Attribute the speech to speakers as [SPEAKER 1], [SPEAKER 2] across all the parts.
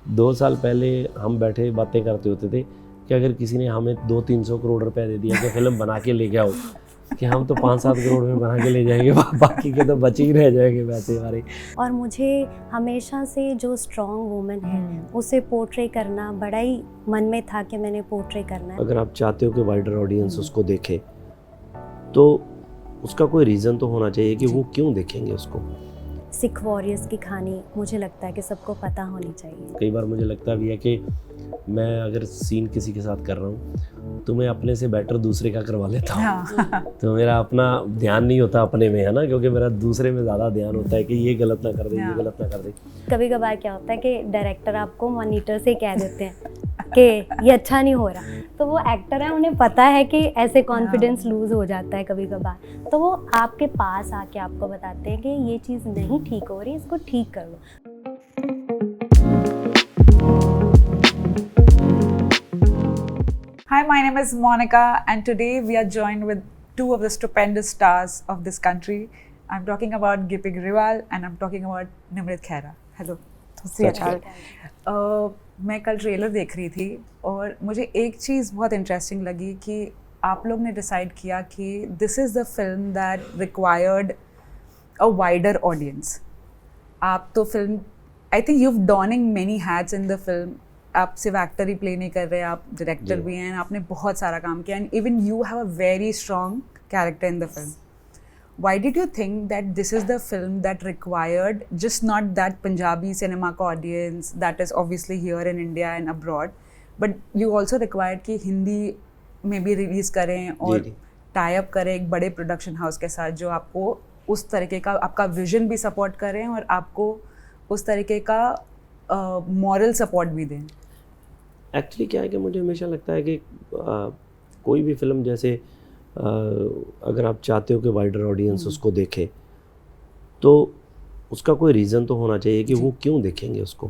[SPEAKER 1] 2 साल पहले हम बैठे बातें करते होते थे कि अगर किसी ने हमें 200-300 करोड़ रुपए दे दिया कि फिल्म बना के ले आओ, कि हम तो 5-7 करोड़ में बना के ले जाएंगे, बाकी के तो बचे ही रह जाएंगे पैसे हमारे।
[SPEAKER 2] और मुझे हमेशा से जो स्ट्रॉन्ग वुमन है उसे पोर्ट्रे करना बड़ा ही मन में था कि मैंने पोर्ट्रे करना है।
[SPEAKER 1] अगर आप चाहते हो कि वाइडर ऑडियंस उसको देखे तो उसका कोई रीज़न तो होना चाहिए कि वो क्यों देखेंगे उसको।
[SPEAKER 2] सिख वॉरियर्स की कहानी मुझे लगता है कि सबको पता होनी चाहिए।
[SPEAKER 1] कई बार मुझे लगता भी है कि मैं अगर सीन किसी के साथ कर रहा हूँ तो मैं अपने से बेटर दूसरे का करवा लेता हूँ। तो मेरा अपना ध्यान नहीं होता अपने में, है ना, क्योंकि मेरा दूसरे में ज़्यादा ध्यान होता है कि ये गलत ना कर दे, ये गलत ना कर दे।
[SPEAKER 2] कभी कभार क्या होता है कि डायरेक्टर आपको मॉनिटर से कह देते हैं कि ये अच्छा नहीं हो रहा, तो वो एक्टर है, उन्हें पता है कि ऐसे कॉन्फिडेंस लूज हो जाता है कभी कभार, तो वो आपके पास आके आपको बताते हैं कि ये चीज़ नहीं ठीक हो रही, इसको ठीक कर लो।
[SPEAKER 3] Hi, my name is Monica, and today we are joined with two of the stupendous stars of this country. I'm talking about Gippy Grewal and I'm talking about Nimrit Khaira. Hello. मैं कल trailer देख रही थी और मुझे एक चीज़ बहुत interesting लगी कि आप लोग ने डिसाइड किया कि this is the film that required a wider audience. आप तो film, I think you have dawning many hats in the film. आप सिर्फ एक्टर ही प्ले नहीं कर रहे, आप डायरेक्टर भी हैं, आपने बहुत सारा काम किया, and even you have a very strong character in the film. Why did you think that this is the film that required just not that Punjabi cinema का audience that is obviously here in India and abroad, but you also required कि हिंदी में भी release करें और tie up करें एक बड़े production house के साथ जो आपको उस तरीके का आपका विजन भी सपोर्ट करें और आपको उस तरीके का मॉरल सपोर्ट भी दें।
[SPEAKER 1] एक्चुअली क्या है कि मुझे हमेशा लगता है कि कोई भी फिल्म जैसे अगर आप चाहते हो कि वाइडर ऑडियंस उसको देखे तो उसका कोई रीज़न तो होना चाहिए कि वो क्यों देखेंगे उसको।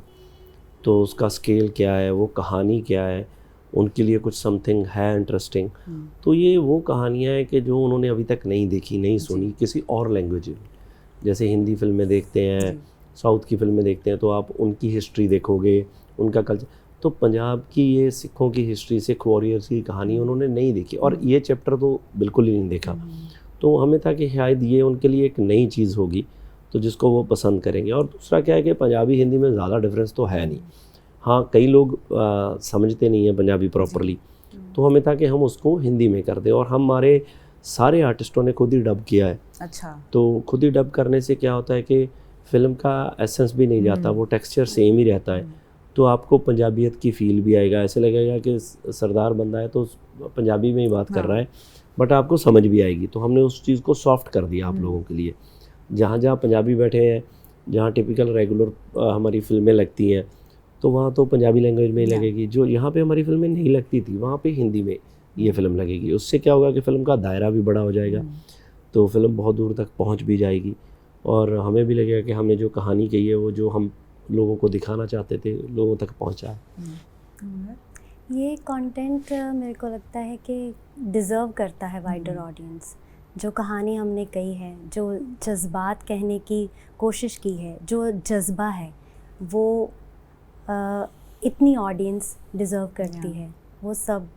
[SPEAKER 1] तो उसका स्केल क्या है, वो कहानी क्या है, उनके लिए कुछ समथिंग है इंटरेस्टिंग। तो ये वो कहानियाँ हैं कि जो उन्होंने अभी तक नहीं देखी, नहीं सुनी किसी और लैंग्वेज में। जैसे हिंदी फिल्में देखते हैं, साउथ की फिल्में देखते हैं, तो आप उनकी हिस्ट्री देखोगे, उनका कल्चर। तो पंजाब की ये सिखों की हिस्ट्री, सिख वॉरियर्स की कहानी उन्होंने नहीं देखी और ये चैप्टर तो बिल्कुल ही नहीं देखा। तो हमें था कि शायद ये उनके लिए एक नई चीज़ होगी तो जिसको वो पसंद करेंगे। और दूसरा क्या है कि पंजाबी हिंदी में ज़्यादा डिफरेंस तो है नहीं। हाँ, कई लोग समझते नहीं हैं पंजाबी प्रॉपरली, तो हमें था कि हम उसको हिंदी में कर दें। और हमारे सारे आर्टिस्टों ने खुद ही डब किया है।
[SPEAKER 3] अच्छा। तो
[SPEAKER 1] खुद ही डब करने से क्या होता है कि फ़िल्म का एसेंस भी नहीं जाता, वो टेक्सचर सेम ही रहता है। तो आपको पंजाबियत की फ़ील भी आएगा, ऐसे लगेगा कि सरदार बंदा है तो पंजाबी में ही बात कर रहा है, बट आपको समझ भी आएगी। तो हमने उस चीज़ को सॉफ्ट कर दिया आप लोगों के लिए। जहाँ जहाँ पंजाबी बैठे हैं, जहाँ टिपिकल रेगुलर हमारी फ़िल्में लगती हैं, तो वहाँ तो पंजाबी लैंग्वेज में ही लगेगी। जो यहाँ पे हमारी फ़िल्में नहीं लगती थी, वहाँ पे हिंदी में ये फ़िल्म लगेगी। उससे क्या होगा कि फ़िल्म का दायरा भी बड़ा हो जाएगा, तो फिल्म बहुत दूर तक पहुँच भी जाएगी। और हमें भी लगेगा कि हमने जो कहानी कही है वो जो हम लोगों को दिखाना चाहते थे लोगों तक पहुंचा है।
[SPEAKER 2] ये कंटेंट मेरे को लगता है कि डिज़र्व करता है वाइडर ऑडियंस। जो कहानी हमने कही है, जो जज्बात कहने की कोशिश की है, जो जज्बा है, वो इतनी ऑडियंस डिज़र्व करती है। वो सब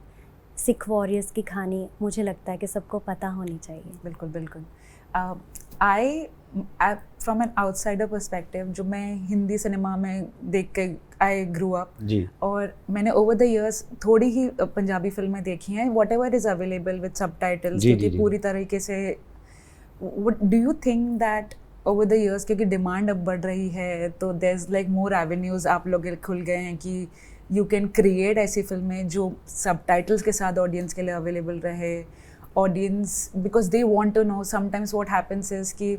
[SPEAKER 2] सिख वॉरियर्स की कहानी मुझे लगता है कि सबको पता होनी चाहिए।
[SPEAKER 3] बिल्कुल बिल्कुल। फ्रॉम एन आउटसाइडर पर्सपेक्टिव, जो मैं हिंदी सिनेमा में देख के आई ग्रू अप, और मैंने ओवर द इयर्स थोड़ी ही पंजाबी फिल्में देखी हैं, whatever is available with subtitles, क्योंकि पूरी तरीके से do you think that over the years क्योंकि डिमांड अब बढ़ रही है तो there is like more avenues आप लोग खुल गए हैं कि यू कैन क्रिएट ऐसी फिल्में जो सबटाइटल्स के साथ ऑडियंस के लिए अवेलेबल रहे। Audience, because they want to know, sometimes what happens is कि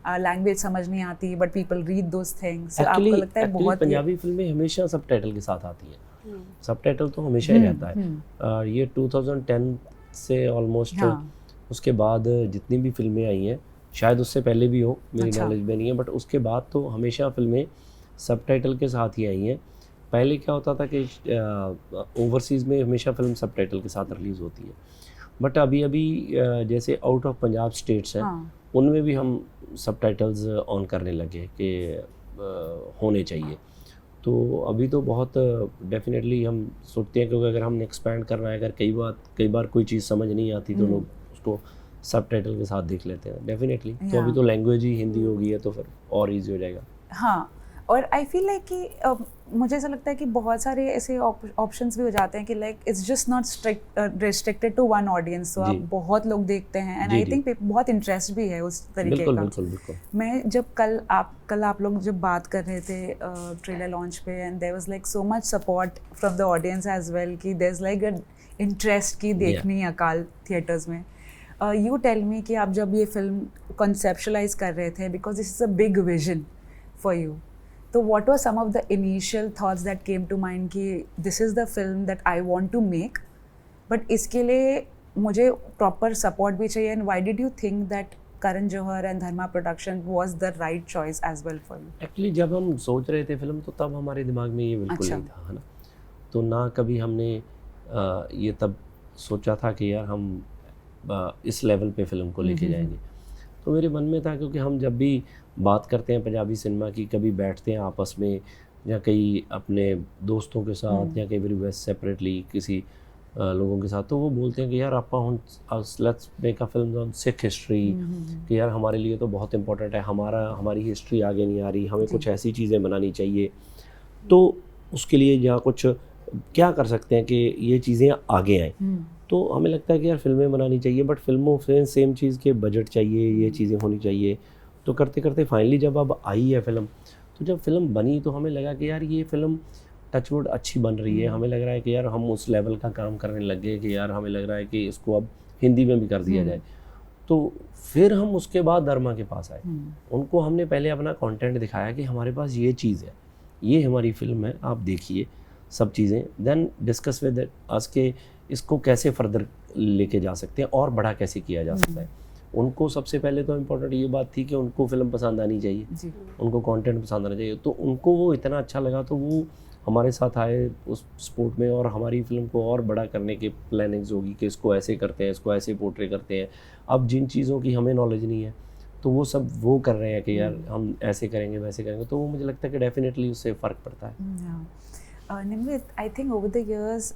[SPEAKER 3] लैंग्वेज समझ नहीं आती but people read those things. आपको लगता है बहुत
[SPEAKER 1] पंजाबी फिल्में हमेशा सबटाइटल के साथ आती है। सबटाइटल तो हमेशा ही रहता है। ये 2010 से ऑलमोस्ट उसके बाद जितनी भी फिल्में आई हैं, शायद उससे पहले भी हो, मेरी नॉलेज में नहीं है, बट उसके बाद तो हमेशा फिल्में सबटाइटल के साथ ही आई हैं। पहले क्या होता था कि ओवरसीज़ में हमेशा फिल्म सबटाइटल के साथ रिलीज़ होती है, बट अभी जैसे आउट ऑफ पंजाब स्टेट्स हैं, उनमें भी हम सबटाइटल्स ऑन करने लगे कि होने चाहिए। तो अभी तो बहुत डेफिनेटली हम सोचते हैं, क्योंकि अगर हमने एक्सपैंड करना है, अगर कई बार कोई चीज़ समझ नहीं आती तो लोग उसको सबटाइटल के साथ देख लेते हैं डेफिनेटली। तो अभी तो लैंग्वेज ही हिंदी हो गई है तो फिर और ईजी हो जाएगा।
[SPEAKER 3] हाँ, और आई फील लाइक कि मुझे ऐसा लगता है कि बहुत सारे ऐसे ऑप्शंस भी हो जाते हैं कि like it's just not restricted to one audience, तो आप बहुत लोग देखते हैं एंड आई थिंक बहुत इंटरेस्ट भी है उस तरीके
[SPEAKER 1] बिल्कुल,
[SPEAKER 3] का।
[SPEAKER 1] बिल्कुल बिल्कुल।
[SPEAKER 3] मैं जब कल आप लोग जब बात कर रहे थे ट्रेलर लॉन्च पे, and there was like so much support from the audience as well कि देयर इज लाइक इंटरेस्ट की देखनी है अकाल थिएटर्स में। यू टेल मी कि आप जब ये फिल्म कॉन्सेप्शलाइज कर रहे थे, because this is a big vision for you, तो what were some of the initial thoughts that came to mind कि this is the film that I want to make, but इसके लिए मुझे proper support भी चाहिए, and why did you think that Karan Johar and Dharma Production was the right choice as well for you?
[SPEAKER 1] Actually जब हम सोच रहे थे फिल्म तो तब हमारे दिमाग में ये बिल्कुल नहीं था, है ना। तो ना कभी हमने ये तब सोचा था कि यार हम इस लेवल पे फिल्म को लेके जाएंगे। तो मेरे मन में था, क्योंकि हम जब भी बात करते हैं पंजाबी सिनेमा की, कभी बैठते हैं आपस में या कई अपने दोस्तों के साथ या कई बार वैसे सेपरेटली किसी लोगों के साथ, तो वो बोलते हैं कि यार आपा हम let's make a film on Sikh history, कि यार हमारे लिए तो बहुत इंपॉर्टेंट है, हमारी हिस्ट्री आगे नहीं आ रही, हमें कुछ ऐसी चीज़ें बनानी चाहिए। तो उसके लिए या कुछ क्या कर सकते हैं कि ये चीज़ें आगे आएँ। तो हमें लगता है कि यार फिल्में बनानी चाहिए, बट फिल्मों से सेम चीज़ के बजट चाहिए, ये चीज़ें होनी चाहिए। तो करते करते फाइनली जब अब आई है फिल्म, तो जब फिल्म बनी तो हमें लगा कि यार ये फिल्म टचवुड अच्छी बन रही है। हमें लग रहा है कि यार हम उस लेवल का काम करने लग गए कि यार हमें लग रहा है कि इसको अब हिंदी में भी कर दिया जाए। तो फिर हम उसके बाद धर्मा के पास आए, उनको हमने पहले अपना कंटेंट दिखाया कि हमारे पास ये चीज़ है, ये हमारी फिल्म है, आप देखिए सब चीज़ें, देन डिस्कस विद अस के इसको कैसे फर्दर लेके जा सकते हैं और बड़ा कैसे किया जा सकता है। उनको सबसे पहले तो इम्पोर्टेंट ये बात थी कि उनको फिल्म पसंद आनी चाहिए, उनको कंटेंट पसंद आना चाहिए। तो उनको वो इतना अच्छा लगा तो वो हमारे साथ आए उस स्पोर्ट में, और हमारी फिल्म को और बड़ा करने की प्लानिंग्स होगी कि इसको ऐसे करते हैं, इसको ऐसे पोर्ट्रे करते हैं। अब जिन चीज़ों की हमें नॉलेज नहीं है तो वो सब वो कर रहे हैं कि यार हम ऐसे करेंगे वैसे करेंगे, तो वो मुझे लगता है कि डेफिनेटली उससे फ़र्क पड़ता है।
[SPEAKER 3] Nimrit, I think over the years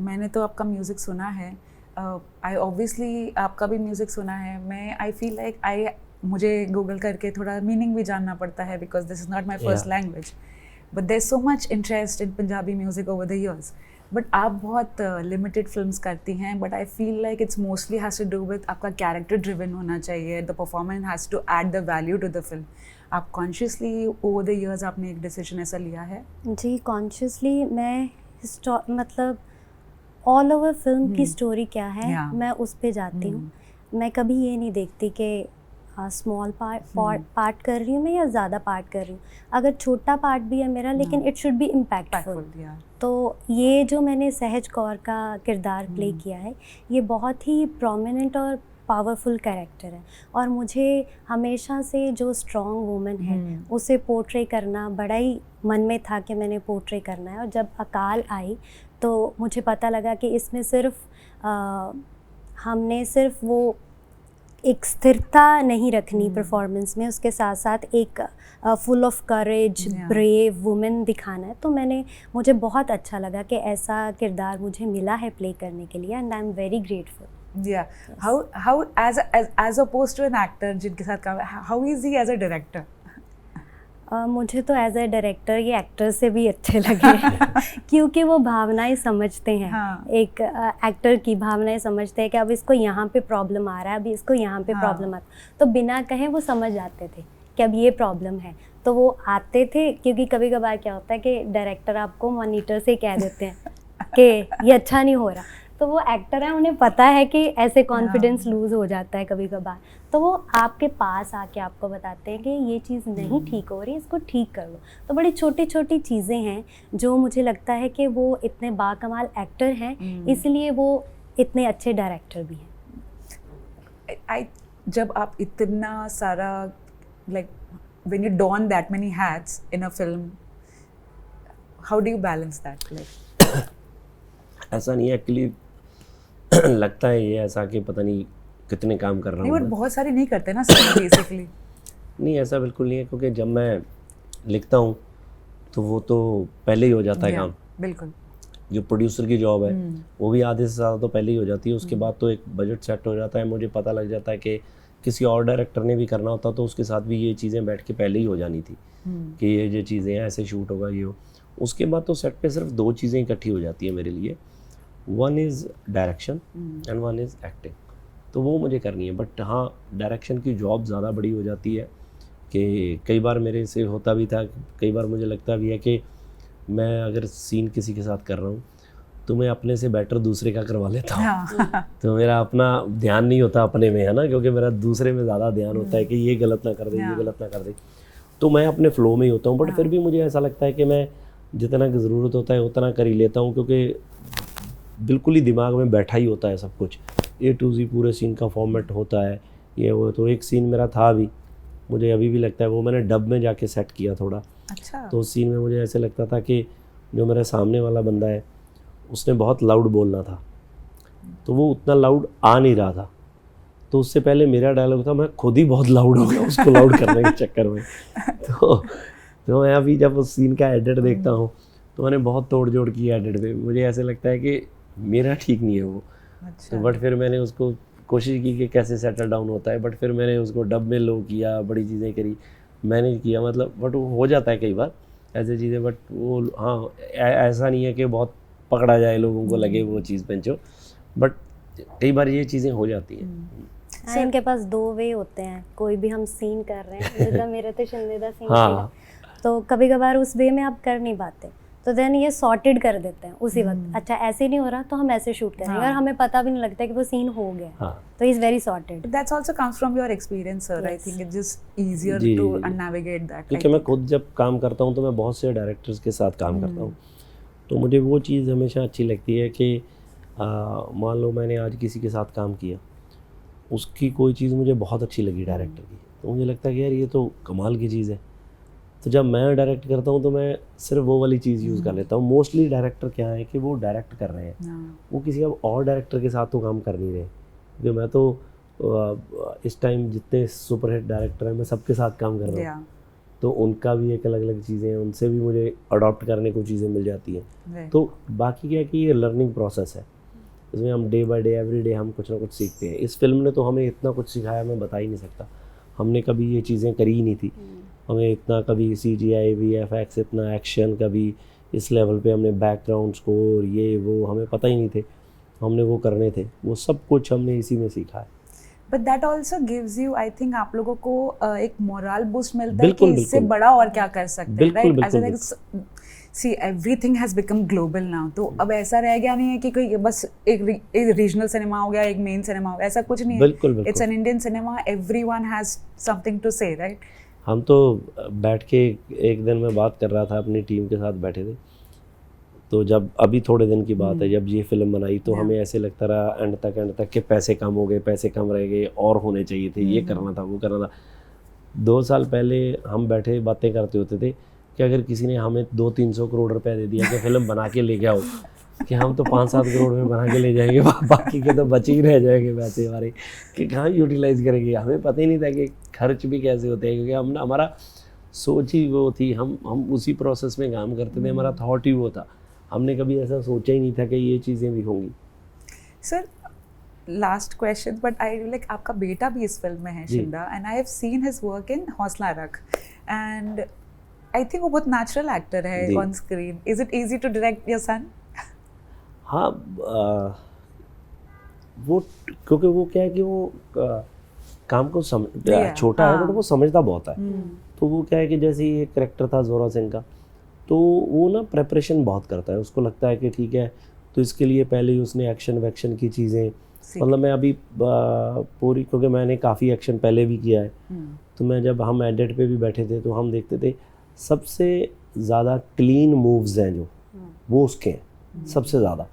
[SPEAKER 3] मैंने तो आपका म्यूज़िक सुना है, आई ऑब्वियसली आपका भी म्यूज़िक सुना है। मैं आई फील लाइक मुझे गूगल करके थोड़ा मीनिंग भी जानना पड़ता है, because this is not my first language, but there is so much interest in Punjabi music over the years. But आप बहुत लिमिटेड फिल्म्स करती हैं, but I feel like it's mostly has to do with आपका character driven होना चाहिए, the performance has to add the value to the film. आप consciously over the years आपने एक डिसीजन ऐसा लिया है?
[SPEAKER 2] जी, कॉन्शियसली मैं मतलब ऑल ओवर फिल्म की स्टोरी क्या है मैं उस पे जाती हूँ। मैं कभी ये नहीं देखती कि स्मॉल पार्ट कर रही हूँ मैं या ज़्यादा पार्ट कर रही हूँ। अगर छोटा पार्ट भी है मेरा, लेकिन इट शुड बी इम्पैक्टफुल। तो ये जो मैंने सहज कौर का किरदार प्ले किया है, ये बहुत ही प्रोमिनेंट और पावरफुल कैरेक्टर है, और मुझे हमेशा से जो स्ट्रॉन्ग वुमन है उसे पोर्ट्रे करना बड़ा ही मन में था कि मैंने पोर्ट्रे करना है। और जब अकाल आई तो मुझे पता लगा कि इसमें हमने सिर्फ वो एक स्थिरता नहीं रखनी परफॉर्मेंस में, उसके साथ साथ एक full of courage brave women दिखाना है। तो मुझे बहुत अच्छा लगा कि ऐसा किरदार मुझे मिला है प्ले करने के लिए, and I am very grateful.
[SPEAKER 3] Yeah. How as opposed to an actor जिनके साथ काम, how is he as a director?
[SPEAKER 2] मुझे तो एज ए डायरेक्टर ये एक्टर से भी अच्छे लगे क्योंकि वो भावनाएं समझते हैं। एक एक्टर की भावनाएं समझते हैं कि अब इसको यहाँ पे प्रॉब्लम आ रहा है, अभी इसको यहाँ पे प्रॉब्लम आता है, तो बिना कहे वो समझ जाते थे कि अब ये प्रॉब्लम है, तो वो आते थे। क्योंकि कभी कभार क्या होता है कि डायरेक्टर आपको मॉनिटर से कह देते हैं कि ये अच्छा नहीं हो रहा, तो वो एक्टर है, उन्हें पता है कि ऐसे कॉन्फिडेंस लूज़ हो जाता है कभी कभार, तो वो आपके पास आके आपको बताते हैं कि ये चीज़ नहीं ठीक हो रही, इसको ठीक कर लो। तो बड़ी छोटी छोटी चीज़ें हैं जो मुझे लगता है कि वो इतने बाकमाल एक्टर हैं, इसलिए वो इतने अच्छे डायरेक्टर भी हैं।
[SPEAKER 3] जब आप इतना सारा like when you don that many hats in a film, how do you balance that? Like
[SPEAKER 1] ऐसा नहीं है एक्चुअली लगता है ये ऐसा कि पता नहीं कितने काम कर रहा हूँ,
[SPEAKER 3] बट बहुत सारे नहीं करते ना सर बेसिकली।
[SPEAKER 1] नहीं, ऐसा बिल्कुल नहीं है, क्योंकि जब मैं लिखता हूँ तो वो तो पहले ही हो जाता है काम।
[SPEAKER 3] बिल्कुल।
[SPEAKER 1] जो प्रोड्यूसर की जॉब है वो भी आधे से ज़्यादा तो पहले ही हो जाती है। उसके बाद तो एक बजट सेट हो जाता है, मुझे पता लग जाता है कि किसी और डायरेक्टर ने भी करना होता तो उसके साथ भी ये चीज़ें बैठ के पहले ही हो जानी थी कि ये जो चीज़ें हैं ऐसे शूट होगा ये हो। उसके बाद तो सेट पे सिर्फ 2 चीज़ें इकट्ठी हो जाती है मेरे लिए, one is direction and one is acting. तो वो मुझे करनी है। बट हाँ, डायरेक्शन की जॉब ज़्यादा बड़ी हो जाती है कि कई बार मेरे से होता भी था, कई बार मुझे लगता भी है कि मैं अगर सीन किसी के साथ कर रहा हूँ तो मैं अपने से बेटर दूसरे का करवा लेता हूँ। तो मेरा अपना ध्यान नहीं होता अपने में, है ना, क्योंकि मेरा दूसरे में ज़्यादा ध्यान होता है कि ये गलत ना कर दे, ये गलत ना कर दे। तो मैं अपने फ्लो में ही होता हूँ। बट फिर भी मुझे ऐसा लगता है कि मैं जितना की ज़रूरत होता है उतना कर ही लेता हूँ, क्योंकि बिल्कुल ही दिमाग में बैठा ही होता है सब कुछ, A to Z पूरे सीन का फॉर्मेट होता है ये वो। तो एक सीन मेरा था अभी, मुझे अभी भी लगता है, वो मैंने डब में जाके सेट किया थोड़ा।
[SPEAKER 3] अच्छा।
[SPEAKER 1] तो उस सीन में मुझे ऐसे लगता था कि जो मेरे सामने वाला बंदा है उसने बहुत लाउड बोलना था, तो वो उतना लाउड आ नहीं रहा था। तो उससे पहले मेरा डायलॉग था, मैं खुद ही बहुत लाउड हो गया उसको लाउड करने के चक्कर में। तो मैं अभी जब उस सीन का एडिट देखता हूँ तो मैंने बहुत तोड़ जोड़ की एडिट पे। मुझे ऐसे लगता है कि मेरा ठीक नहीं है वो।
[SPEAKER 3] अच्छा।
[SPEAKER 1] तो बट फिर मैंने उसको कोशिश की कि कैसे सेटल डाउन होता है, बट फिर मैंने उसको डब में लो किया, बड़ी चीज़ें करी, मैनेज किया, मतलब। बट वो हो जाता है कई बार ऐसी चीज़ें। बट वो हाँ, ऐसा नहीं है कि बहुत पकड़ा जाए, लोगों को लगे वो चीज़ पंचो, बट कई बार ये चीज़ें हो जाती हैं।
[SPEAKER 2] इनके पास 2 वे होते हैं, कोई भी हम सीन कर रहे हैं, जैसा मेरे तो शर्मिंदा सीन
[SPEAKER 1] हाँ।
[SPEAKER 2] तो कभी कभार उस वे में आप कर नहीं पाते, तो देन ये सॉर्टेड कर देते हैं उसी वक्त। अच्छा ऐसे नहीं हो रहा तो हम ऐसे शूट करेंगे, और हमें पता भी नहीं लगता कि वो सीन हो गया।
[SPEAKER 1] हाँ।
[SPEAKER 2] तो is very sorted.
[SPEAKER 3] That's also comes from your experience, sir. I think it's just easier
[SPEAKER 1] जी,
[SPEAKER 3] to
[SPEAKER 1] जी, जी।
[SPEAKER 3] navigate that.
[SPEAKER 1] क्योंकि मैं खुद जब काम करता हूँ तो मैं बहुत से डायरेक्टर्स के साथ काम करता हूँ, तो मुझे वो चीज़ हमेशा अच्छी लगती है कि मान लो मैंने आज किसी के साथ काम किया, उसकी कोई चीज़ मुझे बहुत अच्छी लगी डायरेक्टर की, तो मुझे लगता है कि यार ये तो कमाल की चीज़ है। तो जब मैं डायरेक्ट करता हूँ तो मैं सिर्फ वो वाली चीज़ यूज़ कर लेता हूँ। मोस्टली डायरेक्टर क्या है कि वो डायरेक्ट कर रहे हैं, वो किसी और डायरेक्टर के साथ तो काम कर नहीं रहे। क्योंकि मैं तो इस टाइम जितने सुपरहिट डायरेक्टर हैं मैं सबके साथ काम कर रहा हूँ, तो उनका भी एक अलग अलग चीज़ें हैं, उनसे भी मुझे अडॉप्ट करने को चीज़ें मिल जाती हैं। तो बाकी क्या है कि ये लर्निंग प्रोसेस है, इसमें हम day by day every day हम कुछ ना कुछ सीखते हैं। इस फिल्म ने तो हमें इतना कुछ सिखाया, मैं बता ही नहीं सकता। हमने कभी ये चीज़ें करी ही नहीं थी, हमें इतना कभी CGI VFX इतना एक्शन कभी इस लेवल पे हमने बैकग्राउंड स्कोर ये वो हमें पता ही नहीं थे, हमने वो करने थे, वो सब कुछ हमने इसी में सीखा है।
[SPEAKER 3] But that also gives you, I think, आप लोगों को एक मोरल बूस्ट मिलता है
[SPEAKER 1] बिल्कुल,
[SPEAKER 3] कि इससे
[SPEAKER 1] बिल्कुल।
[SPEAKER 3] बड़ा और क्या कर सकते हैं,
[SPEAKER 1] बिल्कुल,
[SPEAKER 3] right?
[SPEAKER 1] बिल्कुल,
[SPEAKER 3] like, see, everything has become global now. तो अब ऐसा रह गया नहीं है कि कोई बस एक रीजनल सिनेमा हो गया, एक मेन सिनेमा हो गया, ऐसा कुछ नहीं है।
[SPEAKER 1] बिल्कुल, बिल्कुल।
[SPEAKER 3] It's an Indian cinema. Everyone has something to say, right?
[SPEAKER 1] हम तो बैठ के एक दिन मैं बात कर रहा था, अपनी टीम के साथ बैठे थे, तो जब अभी थोड़े दिन की बात है, जब ये फिल्म बनाई तो हमें ऐसे लगता रहा एंड तक कि पैसे कम हो गए, पैसे कम रह गए, और होने चाहिए थे, ये करना था, वो करना था। 2 साल पहले हम बैठे बातें करते होते थे कि अगर किसी ने हमें 200-300 करोड़ रुपए दे दिया कि फिल्म बना के ले जाओ, कि हम तो 5-7 करोड़ में बना के ले जाएंगे, बाकी के तो बचे ही रह जाएंगे पैसे हमारे, कि कहाँ यूटिलाइज करेंगे। हमें पता ही नहीं था कि खर्च भी कैसे होते हैं, क्योंकि हम हमारा सोच ही वो थी, हम उसी प्रोसेस में काम करते थे, हमारा थॉट ही वो था। हमने कभी ऐसा सोचा ही नहीं था कि ये चीज़ें भी होंगी।
[SPEAKER 3] Sir, last question, but I like आपका बेटा भी इस फिल्म में है, Shinda, and I have seen his work in Honsla Rakh, and I think वो बहुत नेचुरल एक्टर है on screen. Is it easy to direct your son?
[SPEAKER 1] हाँ, वो क्योंकि वो क्या है कि वो काम को छोटा है बट वो समझदा बहुत है। तो वो क्या है कि जैसे ये करेक्टर था जोरा सिंह का, तो वो ना प्रेपरेशन बहुत करता है, उसको लगता है कि ठीक है, तो इसके लिए पहले ही उसने एक्शन वैक्शन की चीज़ें, मतलब मैं अभी पूरी, क्योंकि मैंने काफ़ी एक्शन पहले भी किया है, तो मैं जब हम एडिट पे भी बैठे थे तो हम देखते थे सबसे ज़्यादा क्लीन मूव्स हैं जो वो उसके हैं सबसे ज़्यादा,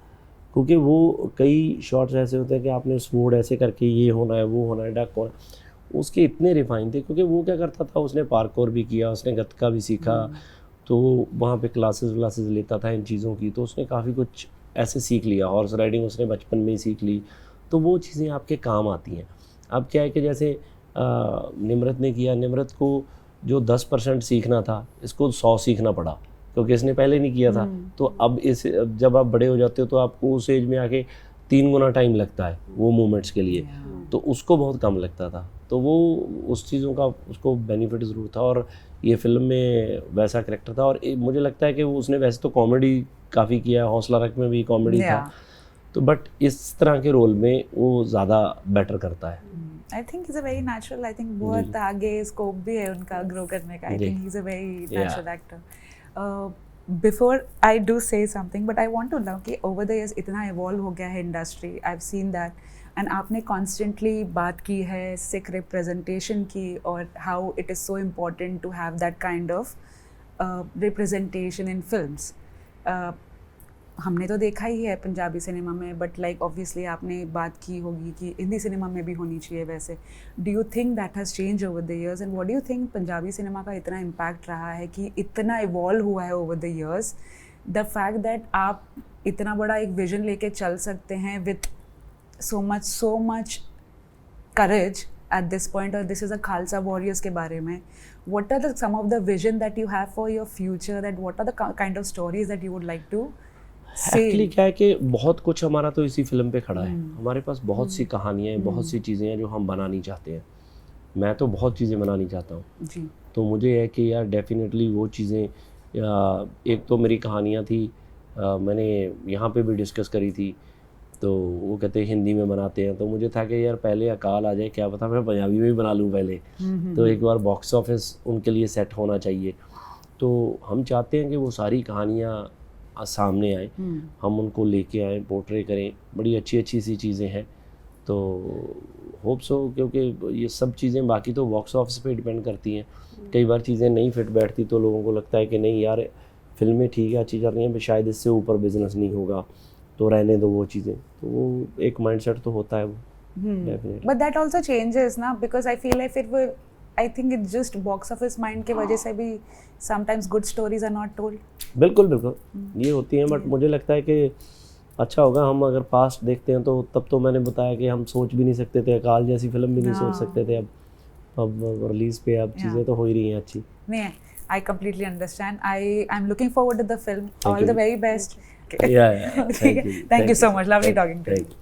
[SPEAKER 1] क्योंकि वो कई शॉट्स ऐसे होते हैं कि आपने स्मूड ऐसे करके ये होना है, वो होना है, डक होना, उसके इतने रिफाइन थे। क्योंकि वो क्या करता था, उसने पार्कोर भी किया, उसने गतका भी सीखा, तो वहाँ पे क्लासेस लेता था इन चीज़ों की, तो उसने काफ़ी कुछ ऐसे सीख लिया। हॉर्स राइडिंग उसने बचपन में ही सीख ली, तो वो चीज़ें आपके काम आती हैं। अब क्या है कि जैसे निम्रत ने किया, निम्रत को जो 10% सीखना था, इसको 100 सीखना पड़ा, क्योंकि इसने पहले नहीं किया था। तो अब अब जब आप बड़े हो जाते हो तो आपको उस एज में आके 3 गुना टाइम लगता है वो मोमेंट्स के लिए, तो उसको बहुत कम लगता था। तो वो उस चीज़ों का उसको बेनिफिट ज़रूर था, और ये फिल्म में वैसा करेक्टर था। और मुझे लगता है कि वो उसने वैसे तो कॉमेडी काफ़ी किया, हौसला रख में भी कॉमेडी था, तो बट इस तरह के रोल में वो ज़्यादा बेटर करता है।
[SPEAKER 3] I think is a very natural, I think बहुत आगे स्कोप भी है उनका ग्रो करने का। I think he is a very natural actor. Before I do say something, but I want to know कि ओवर द इयर्स इतना evolve हो गया है industry, I have seen that, and आपने कॉन्स्टेंटली बात की है सिख रिप्रेजेंटेशन की, और how it is so important to have that kind of representation in films. हमने तो देखा ही है पंजाबी सिनेमा में, बट लाइक ऑब्वियसली आपने बात की होगी कि हिंदी सिनेमा में भी होनी चाहिए वैसे। Do you think that has change over the years, and what do you think Punjabi cinema का इतना इम्पैक्ट रहा है कि इतना इवॉल्व हुआ है over the years, the fact that आप इतना बड़ा एक विजन लेके चल सकते हैं with so much courage at this point, or this is a Khalsa Warriors के बारे में. What are some of the vision that you have for your future, that what are the kind of stories that you would like to say?
[SPEAKER 1] Actually क्या है कि बहुत कुछ हमारा तो इसी फिल्म पे खड़ा है। हमारे पास बहुत सी कहानियाँ हैं, बहुत सी चीज़ें हैं जो हम बनानी चाहते हैं। मैं तो बहुत चीज़ें बनानी चाहता हूँ
[SPEAKER 3] जी।
[SPEAKER 1] तो मुझे है कि यार डेफिनेटली वो चीज़ें, एक तो मेरी कहानियाँ थी, मैंने यहाँ पे भी डिस्कस करी थी, तो वो कहते हैं हिंदी में बनाते हैं, तो मुझे था कि यार पहले अकाल आ जाए, क्या पता मैं पंजाबी में भी बना लूँ पहले। तो एक बार बॉक्स ऑफिस उनके लिए सेट होना चाहिए। तो हम चाहते हैं कि वो सारी कहानियाँ सामने आए, हम उनको लेके आएँ, पोर्ट्रे करें, बड़ी अच्छी अच्छी सी चीज़ें हैं। तो होप सो, क्योंकि ये सब चीज़ें बाकी तो बॉक्स ऑफिस पे डिपेंड करती हैं। कई बार चीज़ें नहीं फिट बैठती तो लोगों को लगता है कि नहीं यार फिल्में ठीक है, अच्छी चल रही हैं, शायद इससे ऊपर बिजनेस नहीं होगा, तो रहने दो वो चीज़ें। तो वो एक माइंडसेट तो होता है वो definitely.
[SPEAKER 3] But that also changes ना, because I feel like it will, I think it's just box office mind की वजह से भी sometimes good stories are not told.
[SPEAKER 1] बिल्कुल बिल्कुल ये होती हैं, बट मुझे लगता है कि अच्छा होगा हम अगर पास्ट देखते हैं तो तब तो मैंने बताया कि हम सोच भी नहीं सकते थे, अकाल जैसी फिल्म भी नहीं सोच सकते थे। अब रिलीज पे अब चीज़ें तो हो ही रही हैं अच्छी।
[SPEAKER 3] नहीं, I completely understand. I'm looking forward to the film. All the very best.
[SPEAKER 1] Yeah. Thank you.
[SPEAKER 3] Thank you so much. Lovely talking to you.